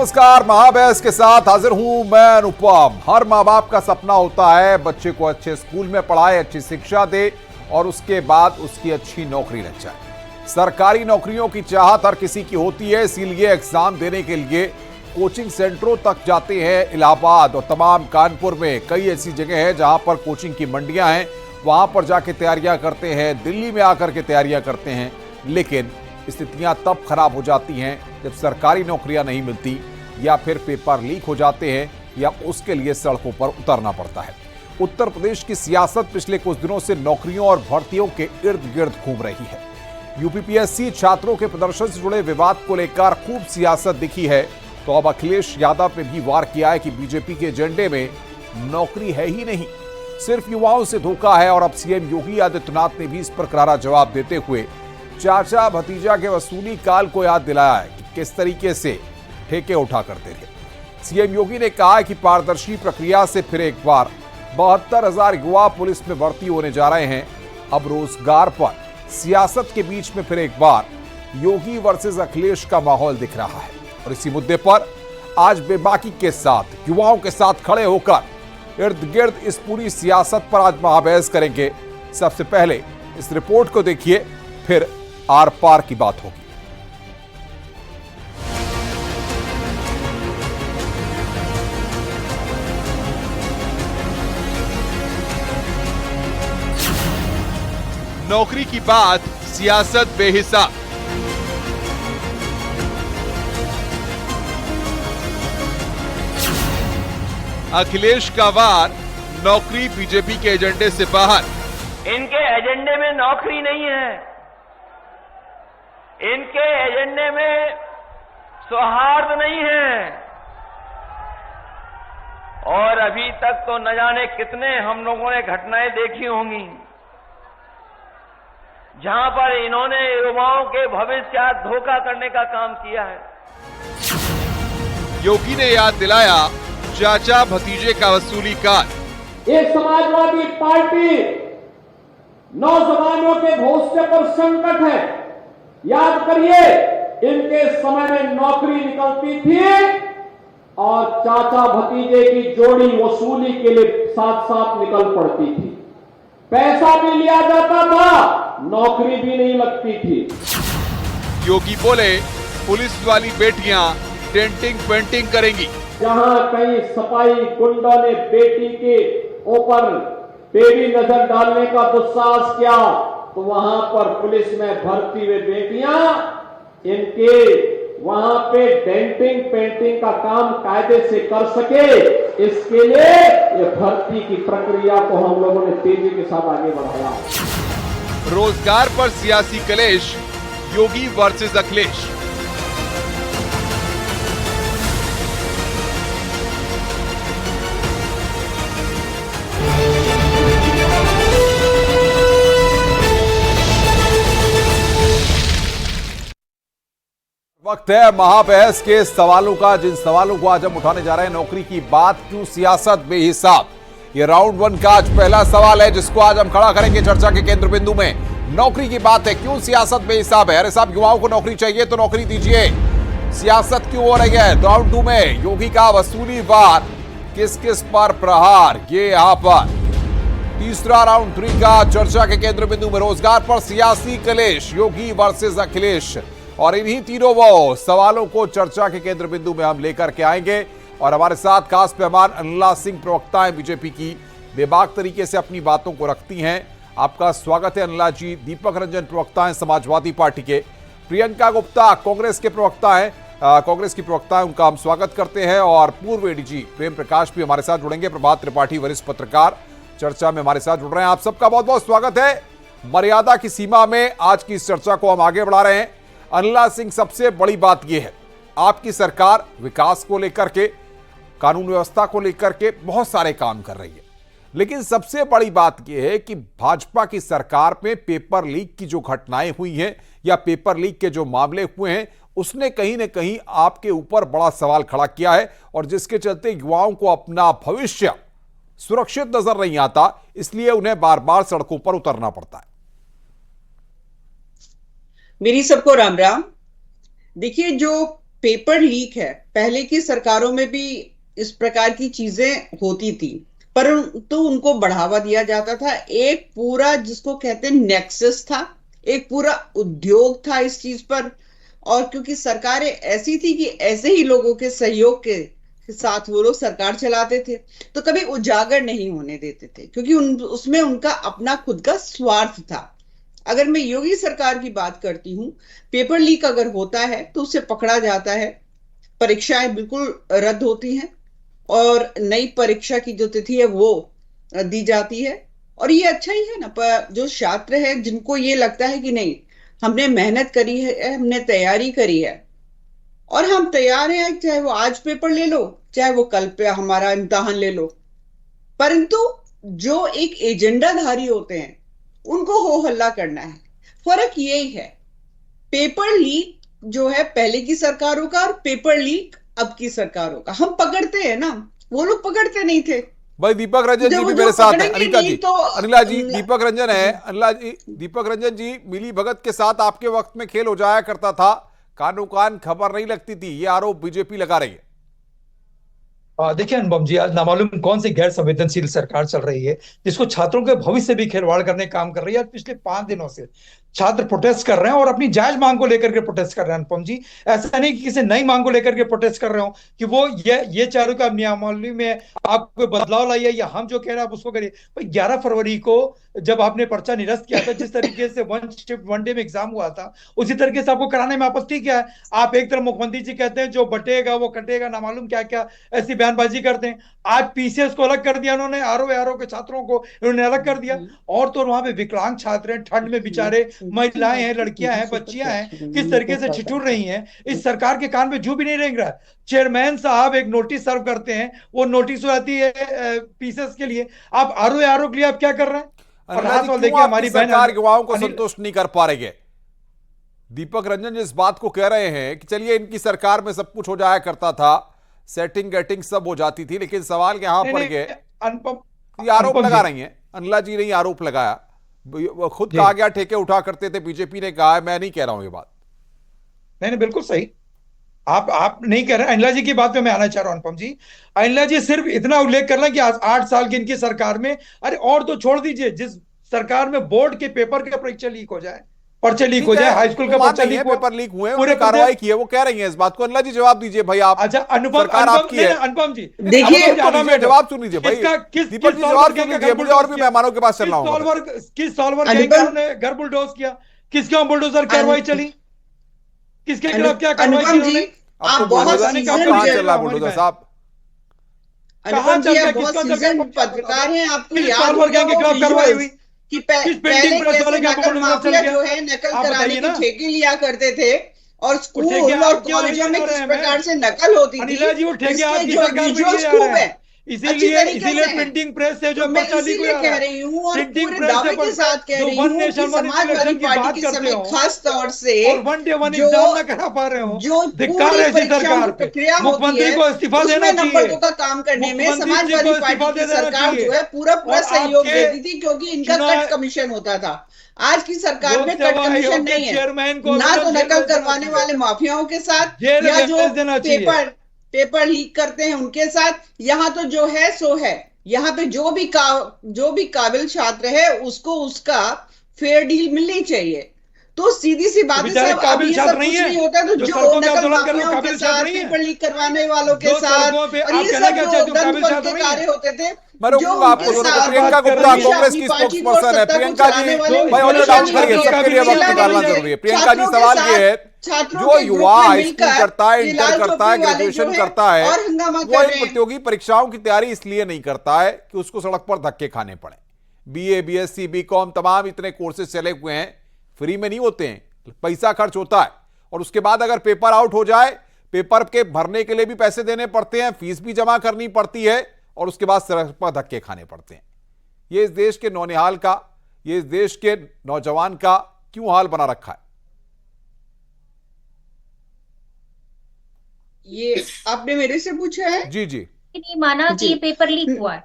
नमस्कार, महाबहस के साथ हाजिर हूं मैं अनुपम। हर माँ बाप का सपना होता है बच्चे को अच्छे स्कूल में पढ़ाए, अच्छी शिक्षा दे और उसके बाद उसकी अच्छी नौकरी लग जाए। सरकारी नौकरियों की चाहत हर किसी की होती है, इसीलिए एग्जाम देने के लिए कोचिंग सेंटरों तक जाते हैं। इलाहाबाद और तमाम कानपुर में कई ऐसी जगह है जहां पर कोचिंग की मंडियां हैं, वहां पर जाके तैयारियां करते हैं, दिल्ली में आकर के तैयारियां करते हैं। लेकिन स्थितियां तब खराब हो जाती हैं जब सरकारी नौकरियां नहीं मिलती या फिर पेपर लीक हो जाते हैं या उसके लिए सड़कों पर उतरना पड़ता है। उत्तर प्रदेश की सियासत पिछले कुछ दिनों से नौकरियों और भर्तियों के इर्द गिर्द घूम रही है। यूपीपीएससी छात्रों के प्रदर्शन से जुड़े विवाद को लेकर खूब सियासत दिखी है, तो अब अखिलेश यादव ने भी वार किया है कि बीजेपी के एजेंडे में नौकरी है ही नहीं, सिर्फ युवाओं से धोखा है। और अब सीएम योगी आदित्यनाथ ने भी इस पर करारा जवाब देते हुए चाचा भतीजा के वसूली काल को याद दिलाया है कि किस तरीके से ठेके उठा करते थे। सीएम योगी ने कहा है कि पारदर्शी प्रक्रिया से फिर एक बार 72,000 युवा पुलिस में भर्ती होने जा रहे हैं। अब रोजगार पर सियासत के बीच में फिर एक बार योगी वर्सेस अखिलेश का माहौल दिख रहा है। और इसी मुद्दे पर आज बेबाकी के साथ युवाओं के साथ खड़े होकर इर्द गिर्द इस पूरी सियासत पर आज महाबहस करेंगे। सबसे पहले इस रिपोर्ट को देखिए, फिर आर पार की बात होगी। नौकरी की बात, सियासत बेहिसाब। अखिलेश का वार, नौकरी बीजेपी के एजेंडे से बाहर। इनके एजेंडे में नौकरी नहीं है, इनके एजेंडे में सौहार्द नहीं है। और अभी तक तो न जाने कितने हम लोगों ने घटनाएं देखी होंगी जहां पर इन्होंने युवाओं के भविष्य धोखा करने का काम किया है। योगी ने याद दिलाया चाचा भतीजे का वसूली काल। एक समाजवादी पार्टी नौजवानों के भविष्य पर संकट है। याद करिए, इनके समय में नौकरी निकलती थी और चाचा भतीजे की जोड़ी वसूली के लिए साथ साथ निकल पड़ती थी। पैसा भी लिया जाता था, नौकरी भी नहीं लगती थी। योगी बोले पुलिस वाली बेटियां डेंटिंग पेंटिंग करेंगी। जहां कहीं सफाई गुंडों ने बेटी के ऊपर बेड़ी नजर डालने का दुस्साहस किया, तो वहां पर पुलिस में भर्ती हुए बेटियां इनके वहां पे डेंटिंग पेंटिंग का काम कायदे से कर सके, इसके लिए ये भर्ती की प्रक्रिया को हम लोगों ने तेजी के साथ आगे बढ़ाया। रोजगार पर सियासी कलेश, योगी वर्सेस अखिलेश। वक्त है महाबहस के सवालों का, जिन सवालों को आज हम उठाने जा रहे हैं। नौकरी की बात, क्यों सियासत बेहिसाब, ये राउंड वन का आज पहला सवाल है जिसको आज हम खड़ा करेंगे चर्चा के केंद्र बिंदु में। नौकरी की बात है, क्यों सियासत बेहिसाब है। अरे साहब, युवाओं को नौकरी चाहिए तो नौकरी दीजिए, सियासत क्यों हो रही है। राउंड टू में योगी का वसूली वार, किस किस पर प्रहार, ये यहां पर। तीसरा राउंड 3 का चर्चा के केंद्र बिंदु में रोजगार पर सियासी कलेश, योगी वर्सेस अखिलेश। और इन्हीं तीनों वो सवालों को चर्चा के केंद्र बिंदु में हम लेकर के आएंगे। और हमारे साथ खास मेहमान अनिला सिंह, प्रवक्ता हैं बीजेपी की, बेबाक तरीके से अपनी बातों को रखती हैं। आपका स्वागत है अनिला जी। दीपक रंजन, प्रवक्ता हैं समाजवादी पार्टी के। प्रियंका गुप्ता, कांग्रेस के प्रवक्ता हैं, कांग्रेस की प्रवक्ता है, उनका हम स्वागत करते हैं। और पूर्व एडीजी प्रेम प्रकाश भी हमारे साथ जुड़ेंगे। प्रभात त्रिपाठी, वरिष्ठ पत्रकार, चर्चा में हमारे साथ जुड़ रहे हैं। आप सबका बहुत बहुत स्वागत है। मर्यादा की सीमा में आज की इस चर्चा को हम आगे बढ़ा रहे हैं। अनिला सिंह, सबसे बड़ी बात यह है, आपकी सरकार विकास को लेकर के, कानून व्यवस्था को लेकर के बहुत सारे काम कर रही है, लेकिन सबसे बड़ी बात यह है कि भाजपा की सरकार में पेपर लीक की जो घटनाएं हुई हैं या पेपर लीक के जो मामले हुए हैं, उसने कहीं ना कहीं आपके ऊपर बड़ा सवाल खड़ा किया है। और जिसके चलते युवाओं को अपना भविष्य सुरक्षित नजर नहीं आता, इसलिए उन्हें बार बार सड़कों पर उतरना पड़ता है। मेरी सबको राम राम। देखिए, जो पेपर लीक है, पहले की सरकारों में भी इस प्रकार की चीजें होती थी, परंतु उनको बढ़ावा दिया जाता था। एक पूरा जिसको कहते हैं नेक्सस था, एक पूरा उद्योग था इस चीज पर। और क्योंकि सरकारें ऐसी थी कि ऐसे ही लोगों के सहयोग के साथ वो लोग सरकार चलाते थे, तो कभी उजागर नहीं होने देते थे, क्योंकि उसमें उनका अपना खुद का स्वार्थ था। अगर मैं योगी सरकार की बात करती हूँ, पेपर लीक अगर होता है तो उसे पकड़ा जाता है, परीक्षाएं बिल्कुल रद्द होती हैं और नई परीक्षा की जो तिथि है वो दी जाती है। और ये अच्छा ही है ना, पर जो छात्र है जिनको ये लगता है कि नहीं, हमने मेहनत करी है, हमने तैयारी करी है और हम तैयार हैं, चाहे वो आज पेपर ले लो, चाहे वो कल पे हमारा इम्तिहान ले लो, परंतु जो एक एजेंडाधारी होते हैं उनको हो हल्ला करना है। फर्क यही है, पेपर लीक जो है पहले की सरकारों का और पेपर लीक अब की सरकारों का, हम पकड़ते हैं ना, वो लोग पकड़ते नहीं थे। भाई दीपक रंजन जी भी मेरे साथ है, अनिला जी, अनिला जी, दीपक रंजन है, अनिला जी, दीपक रंजन जी, मिली भगत के साथ आपके वक्त में खेल हो जाया करता था, कानो कान खबर नहीं लगती थी, ये आरोप बीजेपी लगा रही है। देखिए अनुपम जी, आज नामालूम कौन सी गैर संवेदनशील सरकार चल रही है जिसको छात्रों के भविष्य भी खिलवाड़ करने का काम कर रही है। आज पिछले 5 दिनों से छात्र प्रोटेस्ट कर रहे हैं और अपनी जायज मांग को लेकर के प्रोटेस्ट कर रहे हैं। अनुपम जी, ऐसा नहीं कि किसी नई मांग को लेकर के प्रोटेस्ट कर रहे हो कि वो ये चारों का नियमावली में आप कोई बदलाव लाइए या हम जो कह रहे हैं आप उसको करिए। भाई 11 फरवरी को जब आपने पर्चा निरस्त किया था, जिस तरीके से वन डे में एग्जाम हुआ था, उसी तरीके से आपको कराने में आपत्ति क्या है? आप एक तरफ मुख्यमंत्री जी कहते हैं जो बटेगा वो कटेगा, ना मालूम क्या क्या ऐसी बयानबाजी करते हैं। आज पीसीएस को अलग कर दिया उन्होंने, आरओ के छात्रों को इन्होंने अलग कर दिया। और तो वहां पे विकलांग छात्र हैं, ठंड में बेचारे महिलाएं हैं, लड़कियां हैं, बच्चियां हैं, किस तरीके से ठिठुर रही हैं। इस सरकार के कान में जू भी नहीं रेंग रहा। चेयरमैन साहब एक नोटिस सर्व करते हैं, वो नोटिस आती है पीसीएस के लिए, आप आरओ के लिए आप क्या कर रहे हैं? देखिए हमारी सरकार युवाओं को संतुष्ट नहीं कर पा रही है। दीपक रंजन इस बात को कह रहे हैं कि चलिए इनकी सरकार में सब कुछ हो जाया करता था, सेटिंग गेटिंग सब हो जाती थी, लेकिन सवाल यहां पर ये आरोप लगा रही हैं। अनिला जी ने आरोप लगाया, खुद कहा गया ठेके उठा करते थे, बीजेपी ने कहा है, मैं नहीं कह रहा हूं ये बात। नहीं बिल्कुल सही, आप नहीं कह रहे। अनिला जी की बात पे मैं आना चाह रहा हूं अनुपम जी। अनिला जी सिर्फ इतना उल्लेख कर लें कि आज 8 साल की इनकी सरकार में, अरे और तो छोड़ दीजिए, जिस सरकार में बोर्ड के पेपर का परीक्षा लीक हो जाए, पर्चे लीक हो जाए, हाई स्कूल का पर्चा लीक, पेपर लीक हुए, पूरे कार्रवाई की है, वो कह रही है इस बात को। अनिला जी जवाब दीजिए भाई आप। अच्छा अनुपम जी देखिए, जवाब सुन लीजिए भाई, दीपक जी जवाब सुन लीजिए, मुझे और भी मेहमानों के पास चलना होगा। किस सॉल्वर ने घर बुलडोज किया, किसके बुलडोजर कार्रवाई चली, किसके खिलाफ क्या कार्रवाई की? आप बहुत बुलडोजर साहब पत्रकार हैं, आपको याद होगा कि पहले कैसे नकल माफिया जो है नकल कराने के ठेके लिया करते थे और स्कूल और कॉलेजों में किस प्रकार से नकल होती थी, इसके जो विजुअल्स खूब है। इसीलिए प्रिंटिंग प्रेस से जो मैं इसीलिए कह रही हूँ और पूरे दावे के साथ कह रही हूँ कि समाजवादी पार्टी के समय खास तौर से जो पूरी परीक्षाओं की प्रक्रिया होती है उसमें नंबर 2 का काम करने में समाजवादी पार्टी की सरकार जो है पूरा सहयोग देती थी, क्योंकि इनका कट कमीशन होता था। आज की सरकार में कट कमीशन नहीं है, ना तो नकल करवाने वाले माफियाओं के साथ या जो पेपर लीक करते हैं उनके साथ। यहाँ तो जो है सो है, यहाँ पे जो भी काबिल छात्र है उसको उसका फेयर डील मिलनी चाहिए। तो सीधी सी बात है साहब, अब ये सब कुछ नहीं होता तो जो नकल माफियाओं के साथ, पेपर लीक करवाने वालों के साथ, और ये सब जो दंपल के कार्य होते थे, प्रियंका गुप्ता कांग्रेस की स्पोक्सपर्सन है। प्रियंका जी भाई ऑडियो डाउन करिए, सबके लिए वक्त निकालना जरूरी है। प्रियंका जी सवाल ये है, जो युवा हाई स्कूल करता है, इंटर करता है, ग्रेजुएशन करता है, वो इन प्रतियोगी परीक्षाओं की तैयारी इसलिए नहीं करता है कि उसको सड़क पर धक्के खाने पड़े। बीए, बीएससी, बीकॉम तमाम इतने कोर्सेज चले हुए हैं, फ्री में नहीं होते हैं, पैसा खर्च होता है, और उसके बाद अगर पेपर आउट हो जाए, पेपर के भरने के लिए भी पैसे देने पड़ते हैं, फीस भी जमा करनी पड़ती है, और उसके बाद सड़क पर धक्के खाने पड़ते हैं। ये इस देश के नौनिहाल का, ये इस देश के नौजवान का क्यों हाल बना रखा है? ये आपने मेरे से पूछा है? जी जी। नहीं माना कि ये पेपर लीक हुआ है,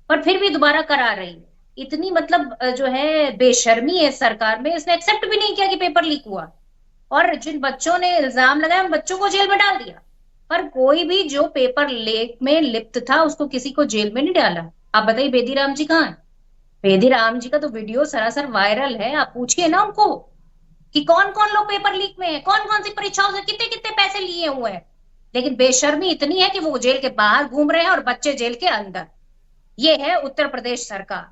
पर फिर भी दोबारा करा रही है। इतनी मतलब जो है बेशर्मी है सरकार में, इसने एक्सेप्ट भी नहीं किया कि पेपर लीक हुआ। और जिन बच्चों ने इल्जाम लगाया उन बच्चों को जेल में डाल दिया, पर कोई भी जो पेपर लीक में लिप्त था उसको किसी को जेल में नहीं डाला। आप बताइए बेदीराम जी कहाँ है? बेदीराम जी का तो वीडियो सरासर वायरल है, आप पूछिए ना उनको कि कौन कौन लोग पेपर लीक में है, कौन कौन सी परीक्षाओं से कितने कितने पैसे लिए हुए हैं। लेकिन बेशर्मी इतनी है कि वो जेल के बाहर घूम रहे हैं और बच्चे जेल के अंदर। ये है उत्तर प्रदेश सरकार।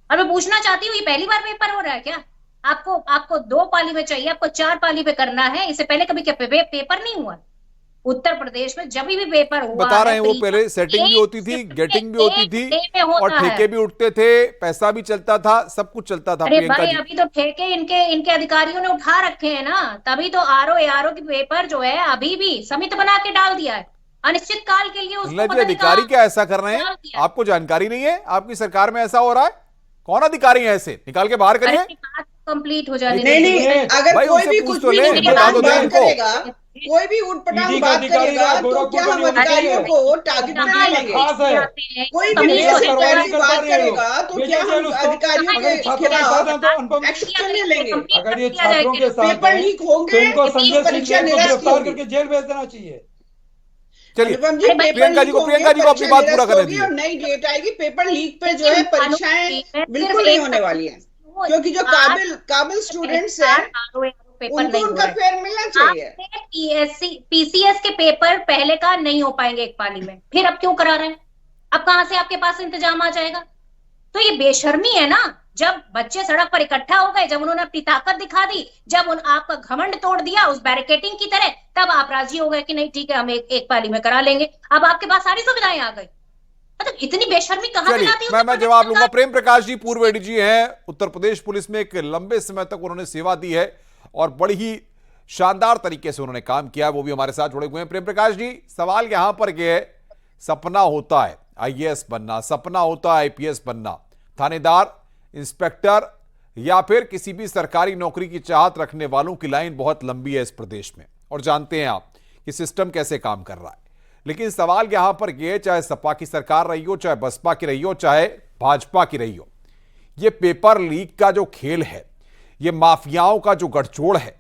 और मैं पूछना चाहती हूँ, ये पहली बार पेपर हो रहा है क्या? आपको 2 पाली में चाहिए, आपको 4 पाली में करना है? इससे पहले कभी क्या पेपर नहीं हुआ? उत्तर प्रदेश में जब भी पेपर हुआ बता रहे हैं, वो है, पहले सेटिंग भी होती थी, गेटिंग भी होती थी, और ठेके भी उठते थे, पैसा भी चलता था, सब कुछ चलता था। अरे प्रियंका भाई जी, अभी तो ठेके इनके अधिकारियों ने उठा रखे हैं ना, तभी तो आरओ की पेपर जो है अभी भी समिति बना के डाल दिया है अनिश्चित काल के लिए। उसको पता नहीं अधिकारी कहाँ क्या ऐसा कर रहे हैं? डाल दिया। आपको जानकारी नहीं है? आपकी सरकार में ऐसा हो रहा है? कौन अधिकारी है ऐसे? निकाल के बाहर करिए। बात कंप्लीट हो जाने नहीं नहीं, दीजिए। अगर भाई कोई उनसे भी पूछ कुछ तो भी ले, नहीं बता दो दे बात उनको। करेगा, कोई भी उठपटांग ईडी का बात अधिकारी करेगा रहा, तो गोरखपुर क्या का हम जो अधिकारी अधिकारियों है, को टारगेट मुख्यमंत्री नहीं का लेंगे? खास है। कोई भी ये ऐसी सरवाइव पैरवी करता बात रहे, करेगा तो भेजा क्या जेल हम उसको। अधिकारियों अगर ये के छात्रों के साथ हैं तो खिलाफ अनुपम, एक्शन नहीं लेंगे? अगर ये छात्रों के साथ पेपर हैं लीक तो होंगे इनको तो संजय सिंह परीक्षा को निरस्त गिरफ्तार होगी। करके जेल भेज देना चाहिए। चलिए अनुपम जी, अरे भाई, पेपर प्रियंका लीक जी को होंगे, अपनी बात पूरा परीक्षा करने निरस्त दिए। होगी और नई डेट आएगी। पेपर लीक पे जो है परीक्षाएं बिल्कुल नहीं होने वाली हैं, क्योंकि जो काबिल स्टूडेंट्स हैं उनको उनका फेयर मिलना चाहिए। पीसीएस के पेपर पहले का नहीं हो पाएंगे एक पाली में, फिर अब क्यों करा रहे हैं? अब कहां से आपके पास इंतजाम आ जाएगा? तो ये बेशर्मी है ना। जब बच्चे सड़क पर इकट्ठा हो गए, जब उन्होंने अपनी ताकत दिखा दी, जब आपका घमंड तोड़ दिया उस बैरिकेडिंग की तरह, तब आप राजी हो गए कि नहीं ठीक है हम एक पाली में करा लेंगे। अब आपके पास सारी सुविधाएं आ गई। मतलब इतनी बेशर्मी कहां से चलिए लाती है? मैं जवाब लूंगा। प्रेम प्रकाश जी पूर्व एडीजी हैं, उत्तर प्रदेश पुलिस में एक लंबे समय तक उन्होंने सेवा दी है और बड़ी ही शानदार तरीके से उन्होंने काम किया है, वो भी हमारे साथ जुड़े हुए हैं। प्रेम प्रकाश जी, सवाल यहां पर यह है, सपना होता है आईएएस बनना, सपना होता है आईपीएस बनना, थानेदार, इंस्पेक्टर या फिर किसी भी सरकारी नौकरी की चाहत रखने वालों की लाइन बहुत लंबी है इस प्रदेश में, और जानते हैं आप कि सिस्टम कैसे काम कर रहा है। लेकिन सवाल यहां पर यह, चाहे सपा की सरकार रही हो, चाहे बसपा की रही हो, चाहे भाजपा की रही हो, यह पेपर लीक का जो खेल है, यह माफियाओं का जो गठजोड़ है,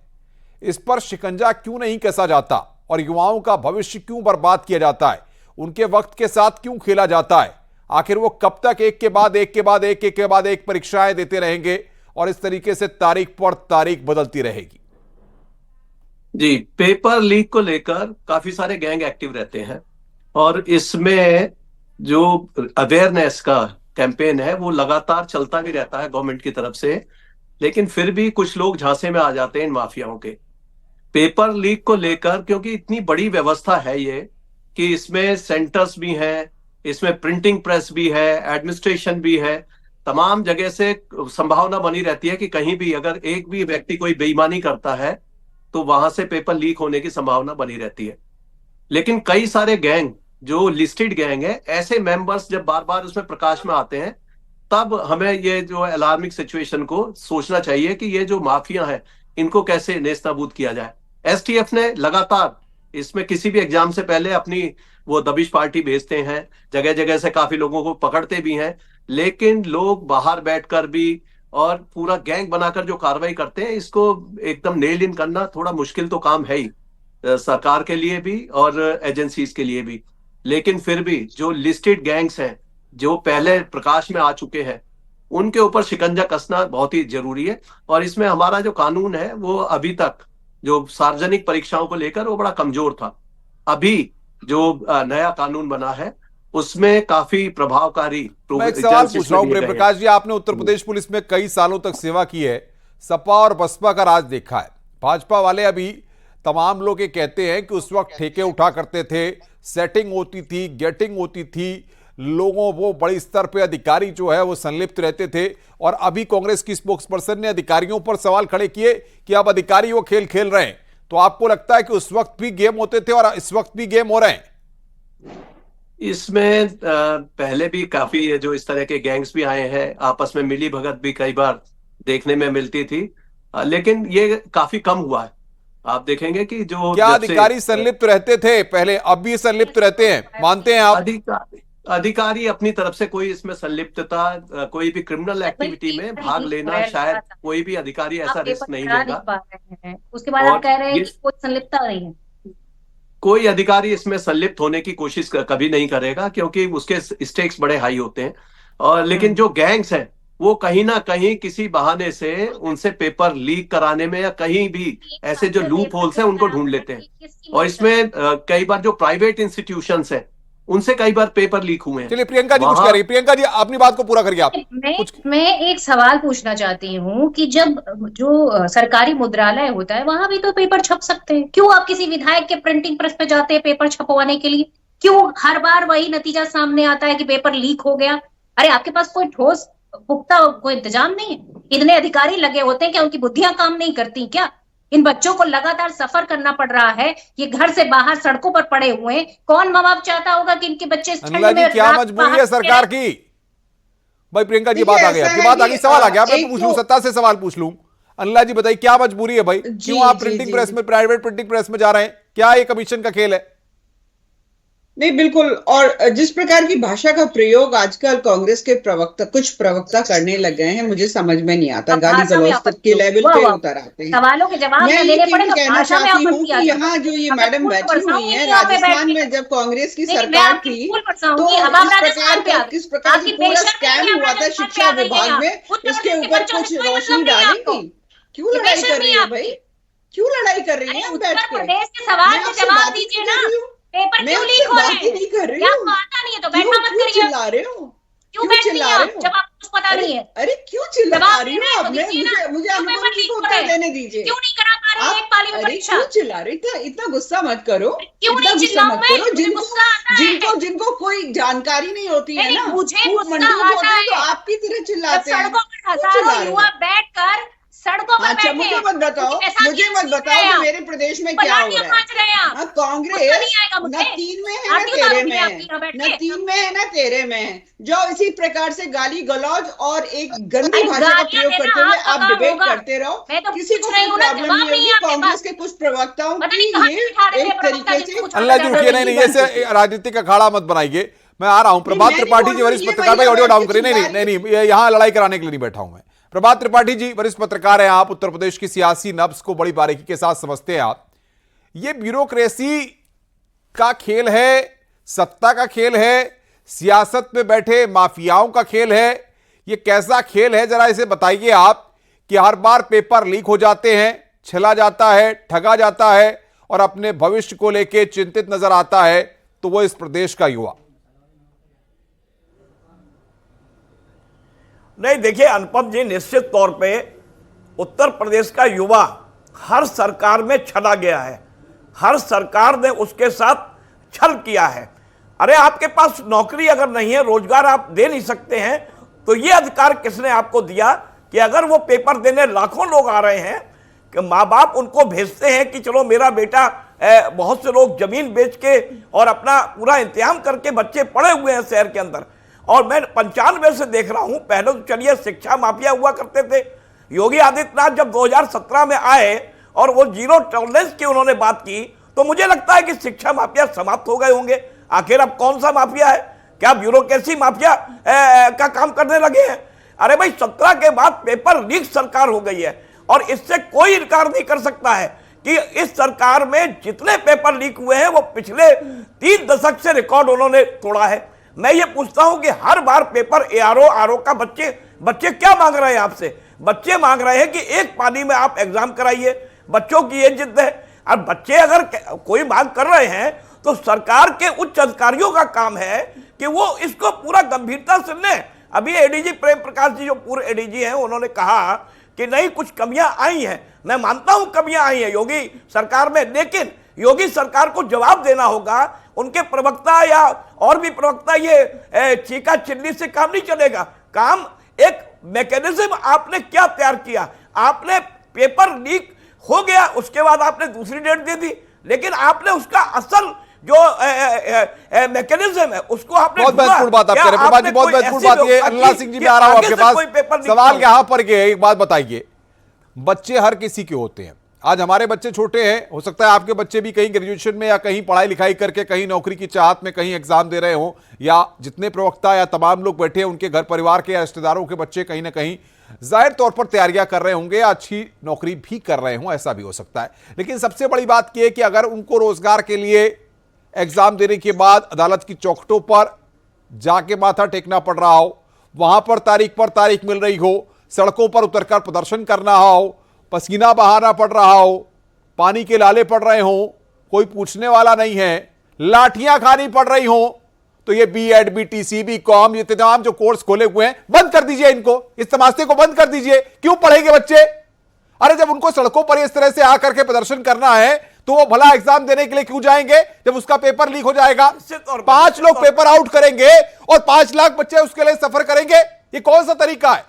इस पर शिकंजा क्यों नहीं कसा जाता और युवाओं का भविष्य क्यों बर्बाद किया जाता है? उनके वक्त के साथ क्यों खेला जाता है? आखिर वो कब तक एक के बाद एक परीक्षाएं देते रहेंगे और इस तरीके से तारीख पर तारीख बदलती रहेगी? जी, पेपर लीक को लेकर काफी सारे गैंग एक्टिव रहते हैं और इसमें जो अवेयरनेस का कैंपेन है वो लगातार चलता भी रहता है गवर्नमेंट की तरफ से, लेकिन फिर भी कुछ लोग झांसे में आ जाते हैं इन माफियाओं के। पेपर लीक को लेकर क्योंकि इतनी बड़ी व्यवस्था है ये कि इसमें सेंटर्स भी हैं, इसमें प्रिंटिंग प्रेस भी है, एडमिनिस्ट्रेशन भी है, तमाम जगह से संभावना बनी रहती है कि कहीं भी अगर एक भी व्यक्ति कोई बेईमानी करता है तो वहां से पेपर लीक होने की संभावना बनी रहती है। लेकिन कई सारे गैंग जो लिस्टेड गैंग है, ऐसे मेंबर्स जब बार बार उसमें प्रकाश में आते हैं, तब हमें ये जो अलार्मिंग सिचुएशन को सोचना चाहिए कि ये जो माफिया है इनको कैसे नेस्तनाबूद किया जाए। एसटीएफ ने लगातार इसमें किसी भी एग्जाम से पहले अपनी वो दबिश पार्टी भेजते हैं, जगह जगह से काफी लोगों को पकड़ते भी हैं, लेकिन लोग बाहर बैठकर भी और पूरा गैंग बनाकर जो कार्रवाई करते हैं, इसको एकदम नेल इन करना थोड़ा मुश्किल तो काम है ही, सरकार के लिए भी और एजेंसीज के लिए भी। लेकिन फिर भी जो लिस्टेड गैंग्स हैं जो पहले प्रकाश में आ चुके हैं, उनके ऊपर शिकंजा कसना बहुत ही जरूरी है। और इसमें हमारा जो कानून है वो अभी तक जो सार्वजनिक परीक्षाओं को लेकर वो बड़ा कमजोर था। अभी जो नया कानून बना है उसमें काफी प्रभावकारी। मैं एक सवाल पूछ रहा हूं प्रेम प्रकाश जी, आपने उत्तर प्रदेश पुलिस में कई सालों तक सेवा की है, सपा और बसपा का राज देखा है, भाजपा वाले अभी तमाम लोग ये कहते हैं कि उस वक्त ठेके उठा करते थे, सेटिंग होती थी, गेटिंग होती थी, लोगों वो बड़े स्तर पे अधिकारी जो है वो संलिप्त रहते थे। और अभी कांग्रेस की स्पोक्सपर्सन ने अधिकारियों पर सवाल खड़े किए कि अब अधिकारी वो खेल खेल रहे हैं। तो आपको लगता है कि उस वक्त भी गेम होते थे और इस वक्त भी गेम हो रहे हैं? इसमें पहले भी काफी जो इस तरह के गैंग्स भी आए हैं, आपस में मिली भगत भी कई बार देखने में मिलती थी, लेकिन ये काफी कम हुआ है। आप देखेंगे कि जो क्या अधिकारी संलिप्त रहते थे पहले, अब भी संलिप्त रहते हैं, मानते हैं आप? अधिकारी अपनी तरफ से कोई इसमें संलिप्तता, कोई भी क्रिमिनल एक्टिविटी में भाग लेना, शायद कोई भी अधिकारी ऐसा रिस्क नहीं लेगा। उसके बाद आप कह रहे हैं कि कोई संलिप्तता नहीं है। कोई अधिकारी इसमें संलिप्त होने की कोशिश कभी नहीं करेगा, क्योंकि उसके स्टेक्स बड़े हाई होते हैं। और लेकिन जो गैंग्स हैं वो कहीं ना कहीं किसी बहाने से उनसे पेपर लीक कराने में या कहीं भी ऐसे जो लूप होल्स हैं उनको ढूंढ लेते हैं। और इसमें कई बार जो प्राइवेट इंस्टीट्यूशंस हैं उनसे कई बार पेपर लीक हुए हैं। चलिए प्रियंका जी कुछ कह रही है। प्रियंका जी अपनी बात को पूरा करिए आप। मैं एक सवाल पूछना चाहती हूँ कि जब जो सरकारी मुद्रालय होता है वहां भी तो पेपर छप सकते हैं, क्यों आप किसी विधायक के प्रिंटिंग प्रेस पे जाते हैं पेपर छपवाने के लिए? क्यों हर बार वही नतीजा सामने आता है कि पेपर लीक हो गया? अरे आपके पास कोई ठोस पुख्ता कोई इंतजाम नहीं है? इतने अधिकारी लगे होते हैं, क्या उनकी बुद्धियां काम नहीं करती क्या? इन बच्चों को लगातार सफर करना पड़ रहा है, ये घर से बाहर सड़कों पर पड़े हुए हैं। कौन माँ बाप चाहता होगा कि इनके बच्चे इस ठंड में क्या मजबूरी है सरकार की? भाई प्रियंका जी बात आ गई, आपकी बात आ गई, सवाल आ गया, मैं पूछ लूं, सत्ता से सवाल पूछ लूं। अनिला जी बताइए क्या मजबूरी है भाई? क्यों आप प्रिंटिंग प्रेस में, प्राइवेट प्रिंटिंग प्रेस में जा रहे हैं? क्या ये कमीशन का खेल है? नहीं, बिल्कुल। और जिस प्रकार की भाषा का प्रयोग आजकल कांग्रेस के कुछ प्रवक्ता करने लग गए हैं, मुझे समझ में नहीं आता। गाली गलौज तक के लेवल पे उतर आते हैं। सवालों के जवाब मैं देने पड़े तो कहना चाहती हूँ कि यहाँ जो ये मैडम बैठी हुई है राजस्थान में, जब कांग्रेस की सरकार थी तो किस प्रकार से पूरा स्कैम हुआ था शिक्षा विभाग में, इसके ऊपर कुछ रोशनी डालेंगी? क्यों लड़ाई कर रही है भाई? क्यों लड़ाई कर रही है? उत्तर प्रदेश के सवाल के जवाब दीजिए ना। पेपर क्यों लीक हो रहे हैं? क्या आपको आता नहीं है तो बैठना मत करिए। चिल्ला रहे हो? क्यों बैठती हैं आप जब आपको कुछ पता नहीं है? अरे क्यों चिल्ला रही हो आप? मुझे अनुभव की उत्तर देने दीजिए। क्यों नहीं करा पा रही एक पाली में परीक्षा? क्यों चिल्ला रही? इतना गुस्सा मत करो। क्यों नहीं चिल्लाऊं मैं? जिनको कोई जानकारी नहीं होती है ना, मुझे तो आपकी तरह चिल्लाते हैं। सड़कों पर हजारों युवा बैठकर सड़कों पर बैठे। मुझे मत बताओ कि मेरे प्रदेश में क्या हो रहा है। कांग्रेस न तीन में है ना तेरे में है, न तीन में है ना तेरे में है, जो इसी प्रकार से गाली गलौज और एक गंदी भाषा का प्रयोग करते हुए आप डिबेट करते रहो। किसी को कोई प्रॉब्लम नहीं होगी। कांग्रेस के कुछ प्रवक्ताओं की ये एक तरीके से अल्लाह जी उठिए, नहीं ऐसे राजनीतिक अखाड़ा मत बनाइए। मैं आ रहा हूं। प्रभात त्रिपाठी जी वरिष्ठ पत्रकार, भाई ऑडियो डाउन करिए। नहीं यहाँ लड़ाई कराने के लिए नहीं बैठा हूं मैं। प्रभात त्रिपाठी जी वरिष्ठ पत्रकार हैं आप, उत्तर प्रदेश की सियासी नब्ज को बड़ी बारीकी के साथ समझते हैं आप। ये ब्यूरोक्रेसी का खेल है, सत्ता का खेल है, सियासत में बैठे माफियाओं का खेल है? ये कैसा खेल है जरा इसे बताइए आप, कि हर बार पेपर लीक हो जाते हैं, छला जाता है, ठगा जाता है और अपने भविष्य को लेकर चिंतित नजर आता है तो वो इस प्रदेश का युवा। नहीं, देखिए अनुपम जी, निश्चित तौर पे उत्तर प्रदेश का युवा हर सरकार में छला गया है। हर सरकार ने उसके साथ छल किया है। अरे आपके पास नौकरी अगर नहीं है, रोजगार आप दे नहीं सकते हैं, तो ये अधिकार किसने आपको दिया कि अगर वो पेपर देने लाखों लोग आ रहे हैं कि माँ बाप उनको भेजते हैं कि चलो मेरा बेटा, बहुत से लोग जमीन बेच के और अपना पूरा इंतजाम करके बच्चे पड़े हुए हैं शहर के अंदर। और मैं 95 से देख रहा हूं, पहले तो चलिए शिक्षा माफिया हुआ करते थे। योगी आदित्यनाथ जब 2017 में आए और वो जीरो टॉलरेंस की उन्होंने बात की, तो मुझे लगता है कि शिक्षा माफिया समाप्त हो गए होंगे। आखिर अब कौन सा माफिया है? क्या ब्यूरोक्रेसी माफिया का काम करने लगे हैं? अरे भाई 17 के बाद पेपर लीक सरकार हो गई है और इससे कोई इनकार नहीं कर सकता है कि इस सरकार में जितने पेपर लीक हुए हैं वो पिछले 3 दशक से रिकॉर्ड उन्होंने तोड़ा है। मैं ये पूछता हूं कि हर बार पेपर आरओ का बच्चे क्या मांग रहे हैं आपसे? बच्चे मांग रहे हैं कि एक पानी में आप एग्जाम कराइए। बच्चों की ये जिद है। और बच्चे अगर कोई मांग कर रहे हैं तो सरकार के उच्च अधिकारियों का काम है कि वो इसको पूरा गंभीरता से लें। अभी एडीजी प्रेम प्रकाश जी, जो पूर्व एडीजी हैं, उन्होंने कहा कि नहीं कुछ कमियां आई हैं। मैं मानता हूं कमियां आई हैं योगी सरकार में, लेकिन योगी सरकार को जवाब देना होगा। उनके प्रवक्ता या और भी प्रवक्ता ये चीका चिल्ली से काम नहीं चलेगा। काम एक मैकेनिज्म आपने क्या तैयार किया? आपने पेपर लीक हो गया, उसके बाद आपने दूसरी डेट दे दी, लेकिन आपने उसका असल जो मैकेनिज्म है उसको आपने बहुत महत्वपूर्ण बात आप कह रहे हैं प्रभात जी, बहुत महत्वपूर्ण बात। ये अल्लाह सिंह जी भी आ रहा हूं आपके पास। सवाल यहां पर एक बात बताइए, बच्चे हर किसी के होते हैं, आज हमारे बच्चे छोटे हैं, हो सकता है आपके बच्चे भी कहीं ग्रेजुएशन में या कहीं पढ़ाई लिखाई करके कहीं नौकरी की चाहत में कहीं एग्जाम दे रहे हों, या जितने प्रवक्ता या तमाम लोग बैठे हैं उनके घर परिवार के या रिश्तेदारों के बच्चे कहीं ना कहीं जाहिर तौर पर तैयारियां कर रहे होंगे, अच्छी नौकरी भी कर रहे हों, ऐसा भी हो सकता है। लेकिन सबसे बड़ी बात यह है कि अगर उनको रोजगार के लिए एग्जाम देने के बाद अदालत की चौखटों पर जाके माथा टेकना पड़ रहा हो, वहां पर तारीख मिल रही हो, सड़कों पर उतरकर प्रदर्शन करना हो, पसीना बहाना पड़ रहा हो, पानी के लाले पड़ रहे हो, कोई पूछने वाला नहीं है, लाठियां खानी पड़ रही हो, तो ये बीएड, बीटीसी, बीकॉम, ये तमाम जो कोर्स खोले हुए हैं बंद कर दीजिए, इनको, इस तमाशे को बंद कर दीजिए। क्यों पढ़ेंगे बच्चे? अरे जब उनको सड़कों पर इस तरह से आकर के प्रदर्शन करना है तो वो भला एग्जाम देने के लिए क्यों जाएंगे जब उसका पेपर लीक हो जाएगा? 5 लोग पेपर आउट करेंगे और 5 लाख बच्चे उसके लिए सफर करेंगे, ये कौन सा तरीका है?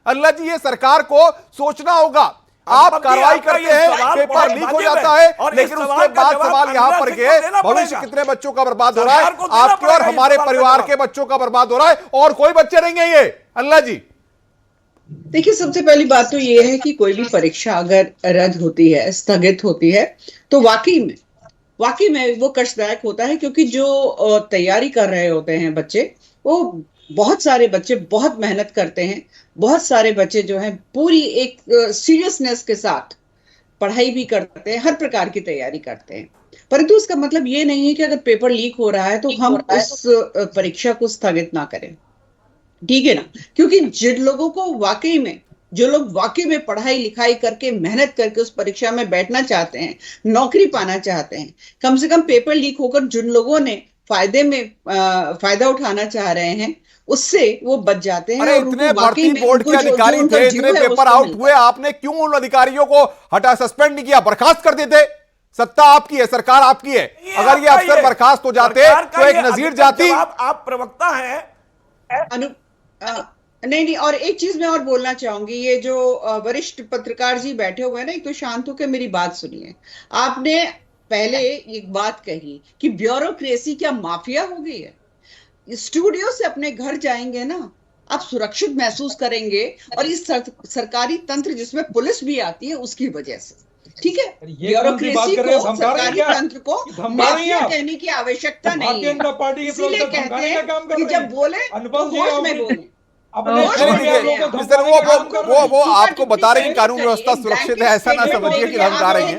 अल्लाह जी, ये सरकार को सोचना होगा। आप कार्रवाई करते हैं, पेपर लीक हो जाता है, लेकिन उसके बाद सवाल यहां पर के भविष्य कितने बच्चों का बर्बाद हो रहा है, आपके और हमारे परिवार के बच्चों का बर्बाद हो रहा है, और कोई बच्चे नहीं है ये। अल्लाह जी, देखिए, सबसे पहली बात तो ये है कि कोई भी परीक्षा अगर रद्द होती है, स्थगित होती है, तो वाकई में वो कष्टदायक होता है, क्योंकि जो तैयारी कर रहे होते हैं बच्चे, वो बहुत सारे बच्चे बहुत मेहनत करते हैं, बहुत सारे बच्चे जो हैं पूरी एक सीरियसनेस के साथ पढ़ाई भी करते हैं, हर प्रकार की तैयारी करते हैं। परंतु इसका मतलब ये नहीं है कि अगर पेपर लीक हो रहा है तो हम उस परीक्षा को स्थगित ना करें, ठीक है ना? क्योंकि जिन लोगों को वाकई में, जो लोग वाकई में पढ़ाई लिखाई करके मेहनत करके उस परीक्षा में बैठना चाहते हैं, नौकरी पाना चाहते हैं, कम से कम पेपर लीक होकर जिन लोगों ने फायदा उठाना चाह रहे हैं, उससे वो बच जाते हैं। अरे इतने भर्ती बोर्ड के अधिकारी थे, इतने पेपर आउट हुए, आपने क्यों उन अधिकारियों को हटा, सस्पेंड नहीं किया, बर्खास्त कर देते? सत्ता आपकी है, सरकार आपकी है, अगर ये अफसर बर्खास्त हो जाते तो एक नजीर जाती। आप प्रवक्ता हैं। नहीं, और एक चीज मैं और बोलना चाहूंगी, ये जो वरिष्ठ पत्रकार जी बैठे हुए हैं ना, एक तो शांत होकर मेरी बात सुनिए। आपने पहले एक बात कही कि ब्यूरोक्रेसी क्या माफिया हो गई है? स्टूडियो से अपने घर जाएंगे ना, आप सुरक्षित महसूस करेंगे, और इस सरकारी तंत्र जिसमें पुलिस भी आती है उसकी वजह से, ठीक है? ब्यूरोक्रेसी को, सरकारी तंत्र को माफिया कहने की आवश्यकता नहीं है। इसीलिए कहते हैं कि जब बोले तो होश में बोले। वो आपको बता रहे हैं कानून व्यवस्था सुरक्षित है, ऐसा ना समझिए कि हम जा रहे हैं।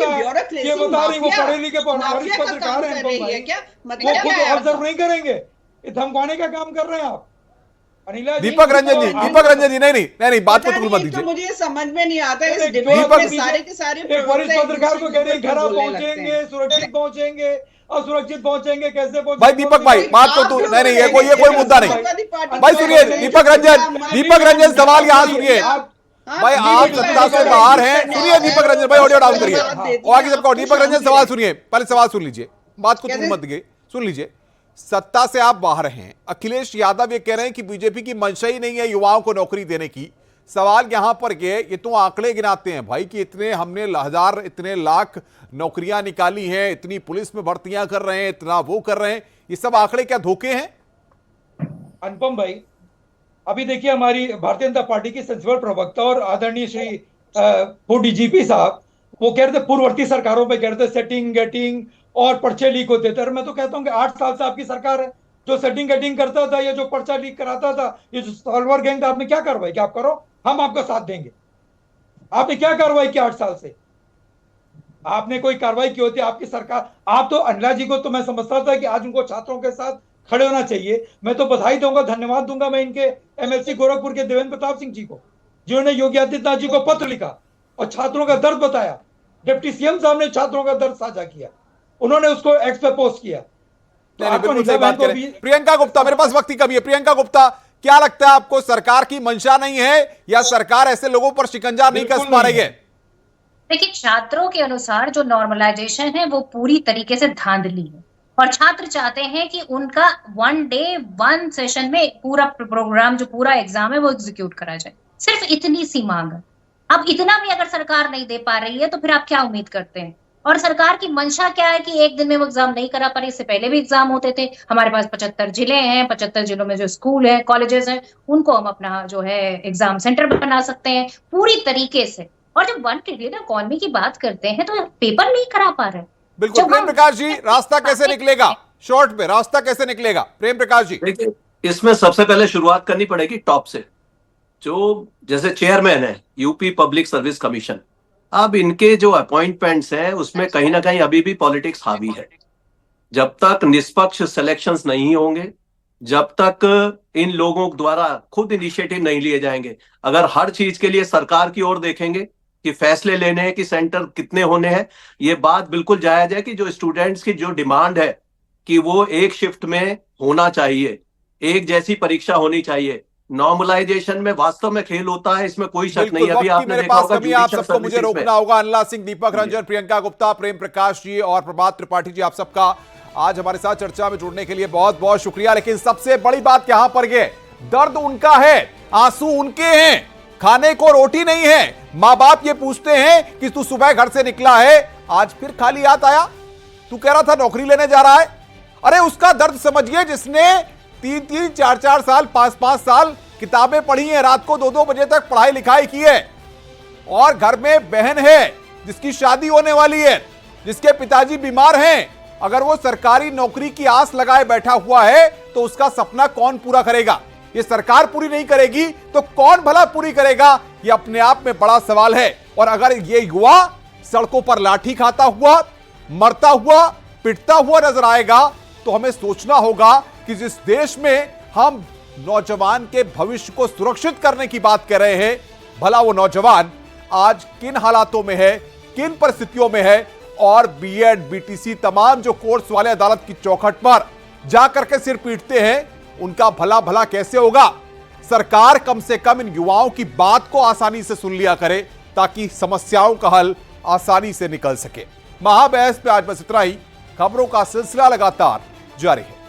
ये बता रही, वो पढ़े लिखे पत्रकार हैं, वो खुद ऑब्जर्व नहीं करेंगे, धमकाने का काम कर रहे हैं आप। दीपक रंजन जी, नहीं, बात को तुल मत दीजिए। तो मुझे समझ में नहीं आता है, इस डिबेट में सारे के सारे वरिष्ठ पत्रकार को कह रहे हैं घर आप पहुंचेंगे, सुरक्षित पहुंचेंगे, असुरक्षित पहुंचेंगे, कैसे पहुंचेंगे? भाई दीपक भाई, बात को तू नहीं, ये कोई मुद्दा नहीं। भाई सुनिए, दीपक रंजन सवाल यहाँ सुनिए भाई, आप सत्ता से बाहर हैं, सुनिए दीपक रंजन भाई, ऑडियो डाउन करिए और आगे सबका। दीपक रंजन सवाल सुनिए, पहले सवाल सुन लीजिए, बात को तुल मत दीजिए, सुन लीजिए। सत्ता से आप बाहर हैं, अखिलेश यादव ये कह रहे हैं कि बीजेपी की मंशा ही नहीं है युवाओं को नौकरी देने की। सवाल यहां पर ये तो आंकड़े गिनाते हैं भाई कि इतने हमने हजार, इतने लाख नौकरियां निकाली हैं, इतनी पुलिस में भर्तियां कर रहे हैं, इतना वो कर रहे हैं, ये सब आंकड़े क्या धोखे हैं? अनुपम भाई, अभी देखिए, हमारी भारतीय जनता पार्टी की संसदीय प्रवक्ता और आदरणीय श्री डीजीपी साहब, वो कह रहे थे पूर्ववर्ती सरकारों पे कह रहे थे सेटिंग गेटिंग और पर्चे लीक होते थे। मैं तो कहता हूं कि 8 साल से आपकी सरकार है, जो सेटिंग गेटिंग करता था या जो पर्चा लीक कराता था, ये जो सॉल्वर गैंग था, आपने क्या कार्रवाई की? आप करो, हम आपका साथ देंगे। आपने क्या कार्रवाई की 8 साल से? आपने कोई कार्रवाई की होती आपकी सरकार? आप तो अनिला जी को तो मैं समझता था कि आज उनको छात्रों के साथ खड़े होना चाहिए। मैं तो बधाई दूंगा, धन्यवाद दूंगा मैं इनके एमएलसी गोरखपुर के देवेंद्र प्रताप सिंह जी को, जिन्होंने योगी आदित्यनाथ जी को पत्र लिखा और छात्रों का दर्द बताया। डिप्टी सीएम साहब ने छात्रों का दर्द साझा किया, उन्होंने उसको एक्स पे पोस्ट किया। प्रियंका गुप्ता, मेरे पास वक्त की कमी है। प्रियंका गुप्ता, क्या लगता है आपको, सरकार की मंशा नहीं है या सरकार ऐसे लोगों पर शिकंजा नहीं कस पा रही है? देखिए, छात्रों के अनुसार जो नॉर्मलाइजेशन है वो पूरी तरीके से धांधली है, और छात्र चाहते हैं कि उनका 1 डे 1 सेशन में पूरा प्रोग्राम, जो पूरा एग्जाम है, वो एग्जीक्यूट करा जाए। सिर्फ इतनी सी मांग है। अब इतना भी अगर सरकार नहीं दे पा रही है तो फिर आप क्या उम्मीद करते हैं? और सरकार की मंशा क्या है कि एक दिन में वो एग्जाम नहीं करा पा रही। इससे पहले भी एग्जाम होते थे, हमारे पास 75 जिले हैं, 75 जिलों में जो स्कूल है, कॉलेजेस हैं, उनको हम अपना जो है एग्जाम सेंटर बना सकते हैं। पूरी तरीके से और जब 1 ट्रिलियन इकोनॉमी की बात करते हैं तो पेपर नहीं करा पा रहे। बिल्कुल। प्रेम प्रकाश जी, रास्ता कैसे निकलेगा? शॉर्ट में रास्ता कैसे निकलेगा प्रेम प्रकाश जी? देखिए, इसमें सबसे पहले शुरुआत करनी पड़ेगी टॉप से। जो जैसे चेयरमैन है यूपी पब्लिक सर्विस कमीशन, अब इनके जो अपॉइंटमेंट्स हैं उसमें कहीं ना कहीं अभी भी पॉलिटिक्स हावी है। जब तक निष्पक्ष सिलेक्शंस नहीं होंगे, जब तक इन लोगों द्वारा खुद इनिशिएटिव नहीं लिए जाएंगे, अगर हर चीज के लिए सरकार की ओर देखेंगे कि फैसले लेने हैं कि सेंटर कितने होने हैं, ये बात बिल्कुल जायज है कि जो स्टूडेंट्स की जो डिमांड है कि वो एक शिफ्ट में होना चाहिए, एक जैसी परीक्षा होनी चाहिए, नॉर्मलाइजेशन में वास्तव में खेल होता है, इसमें कोई शक नहीं। अभी आपने देखा होगा आप सबको मुझे रोकना होगा। अनला सिंह, दीपक रंजन, प्रियंका गुप्ता, प्रेम प्रकाश जी और प्रभात त्रिपाठी जी, आप सबका आज हमारे साथ चर्चा में जुड़ने के लिए बहुत बहुत शुक्रिया। लेकिन सबसे बड़ी बात यहां पर ये, दर्द उनका है, आंसू उनके हैं, खाने को रोटी नहीं है। मां बाप ये पूछते हैं कि तू सुबह घर से निकला है, आज फिर खाली हाथ आया? तू कह रहा था नौकरी लेने जा रहा है। अरे उसका दर्द समझिए जिसने 3-3, 4-4 साल, 5-5 साल किताबें पढ़ी हैं, रात को 2-2 बजे तक पढ़ाई लिखाई की है, और घर में बहन है जिसकी शादी होने वाली है, जिसके पिताजी बीमार हैं। अगर वो सरकारी नौकरी की आस लगाए बैठा हुआ है तो उसका सपना कौन पूरा करेगा? ये सरकार पूरी नहीं करेगी तो कौन भला पूरी करेगा? ये अपने आप में बड़ा सवाल है। और अगर ये युवा सड़कों पर लाठी खाता हुआ, मरता हुआ, पिटता हुआ नजर आएगा तो हमें सोचना होगा कि जिस देश में हम नौजवान के भविष्य को सुरक्षित करने की बात कर रहे हैं, भला वो नौजवान आज किन हालातों में है, किन परिस्थितियों में है, और बीएड, बीटीसी तमाम जो कोर्स वाले अदालत की चौखट पर जाकर के सिर पीटते हैं, उनका भला भला कैसे होगा? सरकार कम से कम इन युवाओं की बात को आसानी से सुन लिया करे ताकि समस्याओं का हल आसानी से निकल सके। महाबहस पे आज बस इतना ही। खबरों का सिलसिला लगातार जारी है।